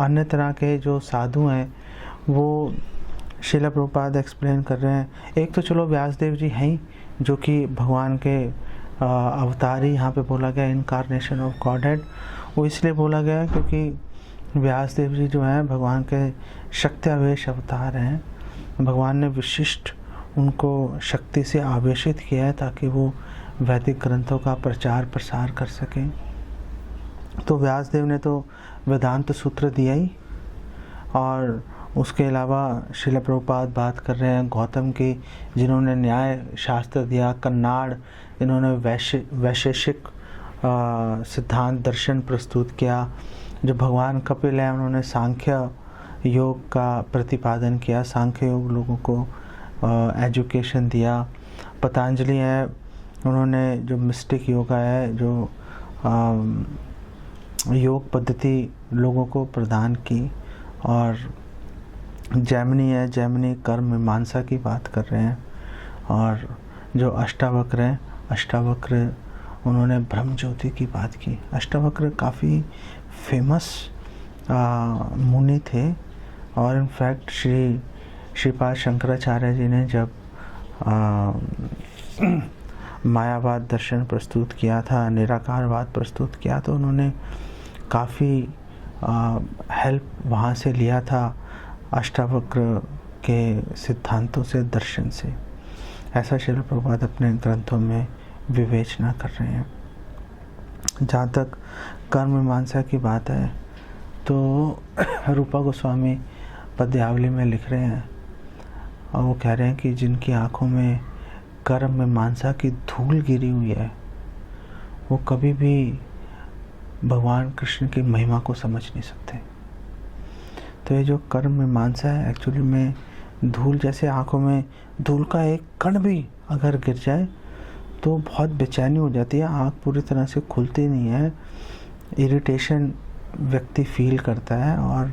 अन्य तरह के जो साधु हैं वो श्रील प्रभुपाद एक्सप्लेन कर रहे हैं। एक तो चलो व्यासदेव जी हैं ही, जो कि भगवान के अवतार ही यहाँ पे बोला गया, इनकारनेशन ऑफ गॉड हेड। वो इसलिए बोला गया है क्योंकि व्यासदेव जी जो हैं भगवान के शक्त्यावेश अवतार हैं। भगवान ने विशिष्ट उनको शक्ति से आवेशित किया है ताकि वो वैदिक ग्रंथों का प्रचार प्रसार कर सकें। तो व्यासदेव ने तो वेदांत सूत्र दिया ही, और उसके अलावा श्रील प्रभुपाद बात कर रहे हैं गौतम की, जिन्होंने न्याय शास्त्र दिया, कन्नाड़ जिन्होंने वैशेषिक सिद्धांत दर्शन प्रस्तुत किया, जो भगवान कपिल हैं उन्होंने सांख्य योग का प्रतिपादन किया, सांख्य योग लोगों को एजुकेशन दिया। पतंजलि है, उन्होंने जो मिस्टिक योगा है, जो योग पद्धति लोगों को प्रदान की। और जैमिनी है, जैमिनी कर्म मीमांसा की बात कर रहे हैं। और जो अष्टावक्र हैं, अष्टावक्र उन्होंने ब्रह्म ज्योति की बात की। अष्टावक्र काफ़ी फेमस मुनि थे, और इनफैक्ट श्रीपाद शंकराचार्य जी ने जब मायावाद दर्शन प्रस्तुत किया था, निराकारवाद प्रस्तुत किया, तो उन्होंने काफ़ी हेल्प वहाँ से लिया था, अष्टावक्र के सिद्धांतों से, दर्शन से। ऐसा श्रील प्रभुपाद अपने ग्रंथों में विवेचना कर रहे हैं। जहाँ तक कर्म मीमांसा की बात है, तो रूपा गोस्वामी पद्यावली में लिख रहे हैं, और वो कह रहे हैं कि जिनकी आँखों में कर्म मीमांसा की धूल गिरी हुई है, वो कभी भी भगवान कृष्ण की महिमा को समझ नहीं सकते। तो ये जो कर्म मीमांसा है, एक्चुअली में धूल जैसे, आँखों में धूल का एक कण भी अगर गिर जाए तो बहुत बेचैनी हो जाती है, आँख पूरी तरह से खुलती नहीं है, इरिटेशन व्यक्ति फील करता है, और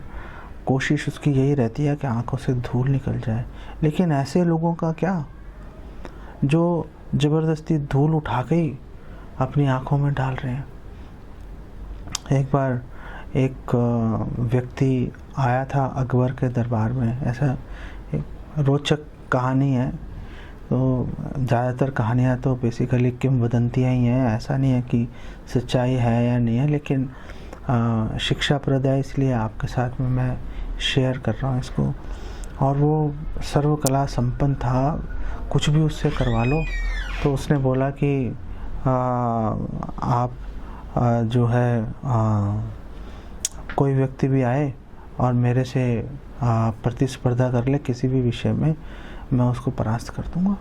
कोशिश उसकी यही रहती है कि आँखों से धूल निकल जाए। लेकिन ऐसे लोगों का क्या, जो ज़बरदस्ती धूल उठा के ही अपनी आँखों में डाल रहे हैं। एक बार एक व्यक्ति आया था अकबर के दरबार में, ऐसा एक रोचक कहानी है। तो ज़्यादातर कहानियाँ तो बेसिकली किंवदंतियाँ ही हैं, ऐसा नहीं है कि सच्चाई है या नहीं है, लेकिन शिक्षाप्रद है, इसलिए आपके साथ में मैं शेयर कर रहा हूँ इसको। और वो सर्वकला संपन्न था, कुछ भी उससे करवा लो। तो उसने बोला कि आप जो है कोई व्यक्ति भी आए और मेरे से प्रतिस्पर्धा कर ले किसी भी विषय में, मैं उसको परास्त कर दूंगा।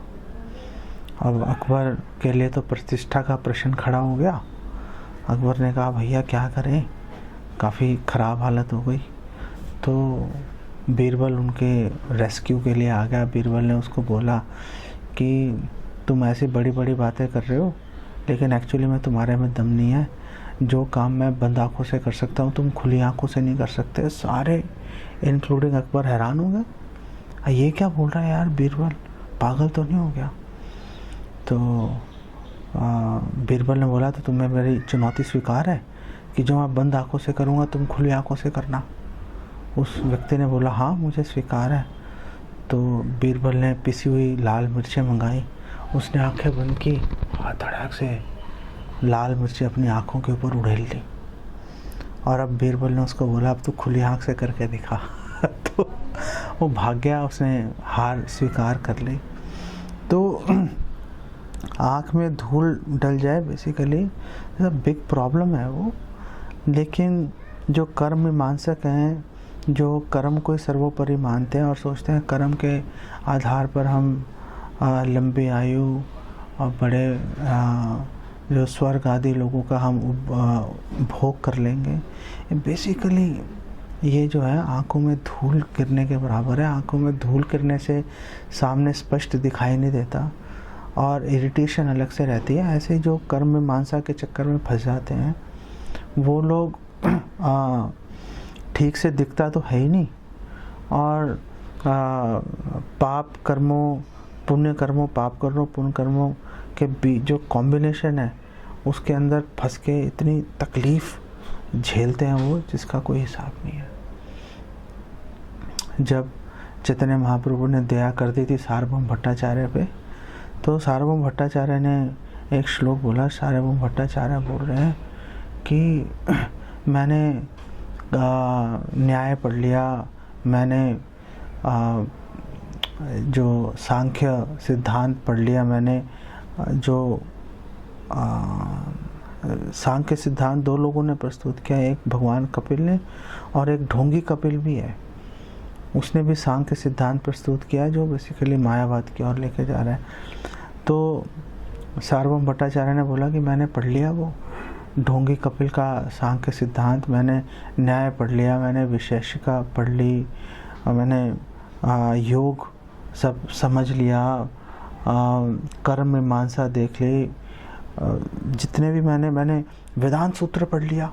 अब अकबर के लिए तो प्रतिष्ठा का प्रश्न खड़ा हो गया। अकबर ने कहा भैया क्या करें, काफ़ी ख़राब हालत हो गई। तो बीरबल उनके रेस्क्यू के लिए आ गया। बीरबल ने उसको बोला कि तुम ऐसी बड़ी बड़ी बातें कर रहे हो, लेकिन एक्चुअली में तुम्हारे में दम नहीं है। जो काम मैं बंद आँखों से कर सकता हूँ तुम खुली आँखों से नहीं कर सकते। सारे इंक्लूडिंग अकबर हैरान हो गए, ये क्या बोल रहा है यार, बीरबल पागल तो नहीं हो गया। तो बीरबल ने बोला तो तुम्हें मेरी चुनौती स्वीकार है कि जो मैं बंद आँखों से करूँगा तुम खुली आँखों से करना। उस व्यक्ति ने बोला हाँ मुझे स्वीकार है। तो बीरबल ने पिसी हुई लाल मिर्चें मंगाई, उसने आंखें बंद की, धड़ाक से लाल मिर्चें अपनी आँखों के ऊपर उड़ेल दी। और अब बीरबल ने उसको बोला अब तू खुली आँख से करके दिखा। तो वो भाग गया, उसने हार स्वीकार कर ली। तो आँख में धूल डल जाए बेसिकली बिग प्रॉब्लम है वो। लेकिन जो कर्म मीमांसक हैं, जो कर्म को सर्वोपरि मानते हैं और सोचते हैं कर्म के आधार पर हम लंबी आयु और बड़े जो स्वर्ग आदि लोगों का हम भोग कर लेंगे, बेसिकली ये जो है आंखों में धूल गिरने के बराबर है। आंखों में धूल गिरने से सामने स्पष्ट दिखाई नहीं देता और इरिटेशन अलग से रहती है। ऐसे जो कर्म मीमांसा के चक्कर में फंस जाते हैं वो लोग ठीक से दिखता तो है ही नहीं, और पाप कर्मों पुण्य कर्मों पाप कर्मों पुण्य कर्मों के बीच जो कॉम्बिनेशन है उसके अंदर फंस के इतनी तकलीफ़ झेलते हैं वो जिसका कोई हिसाब नहीं है। जब चैतन्य महाप्रभु ने दया कर दी थी सार्वभौम भट्टाचार्य पे, तो सार्वभौम भट्टाचार्य ने एक श्लोक बोला। सार्वभौम भट्टाचार्य बोल रहे हैं कि मैंने न्याय पढ़ लिया, मैंने जो सांख्य सिद्धांत पढ़ लिया, मैंने जो सांख्य सिद्धांत दो लोगों ने प्रस्तुत किया, एक भगवान कपिल ने और एक ढोंगी कपिल भी है, उसने भी सांख्य सिद्धांत प्रस्तुत किया जो बेसिकली मायावाद की ओर लेके जा रहा है। तो सार्वभौम भट्टाचार्य ने बोला कि मैंने पढ़ लिया वो ढोंगी कपिल का सांख्य सिद्धांत, मैंने न्याय पढ़ लिया, मैंने विशेषिका पढ़ ली, और मैंने योग सब समझ लिया, कर्म मीमांसा देख ली, जितने भी मैंने वेदांत सूत्र पढ़ लिया,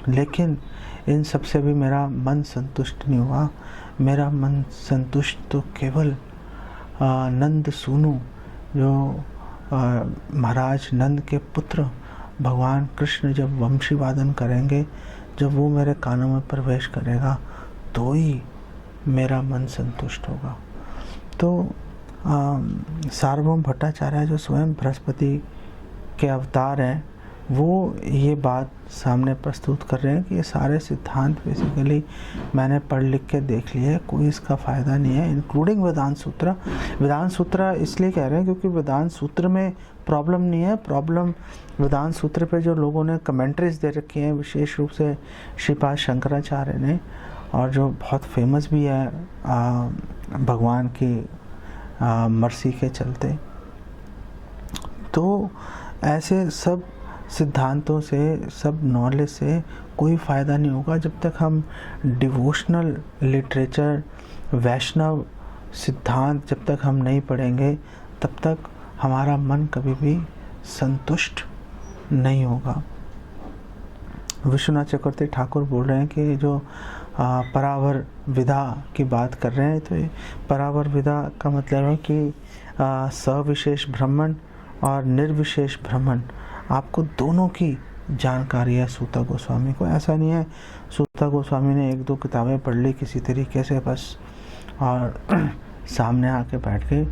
लेकिन इन सब से भी मेरा मन संतुष्ट नहीं हुआ। मेरा मन संतुष्ट तो केवल नंद सूनु, जो महाराज नंद के पुत्र भगवान कृष्ण जब वंशी वादन करेंगे, जब वो मेरे कानों में प्रवेश करेगा तो ही मेरा मन संतुष्ट होगा। तो सार्वभौम भट्टाचार्य जो स्वयं बृहस्पति के अवतार हैं, वो ये बात सामने प्रस्तुत कर रहे हैं कि ये सारे सिद्धांत बेसिकली मैंने पढ़ लिख के देख लिए, कोई इसका फ़ायदा नहीं है, इंक्लूडिंग वेदांत सूत्र। वेदांत सूत्र इसलिए कह रहे हैं क्योंकि वेदांत सूत्र में प्रॉब्लम नहीं है, प्रॉब्लम वेदांत सूत्र पे जो लोगों ने कमेंट्रीज दे रखी हैं, विशेष रूप से श्रीपाद शंकराचार्य ने, और जो बहुत फेमस भी है भगवान की मर्सी के चलते। तो ऐसे सब सिद्धांतों से, सब नॉलेज से कोई फ़ायदा नहीं होगा जब तक हम डिवोशनल लिटरेचर, वैष्णव सिद्धांत जब तक हम नहीं पढ़ेंगे, तब तक हमारा मन कभी भी संतुष्ट नहीं होगा। विश्वनाथ चक्रवर्ती ठाकुर बोल रहे हैं कि जो परावर विधा की बात कर रहे हैं, तो ये परावर विधा का मतलब है कि सविशेष ब्रह्मण और निर्विशेष ब्रह्मण, आपको दोनों की जानकारी है सूता गोस्वामी को। ऐसा नहीं है सूता गोस्वामी ने एक दो किताबें पढ़ ली किसी तरीके से बस, और सामने आके बैठ गए।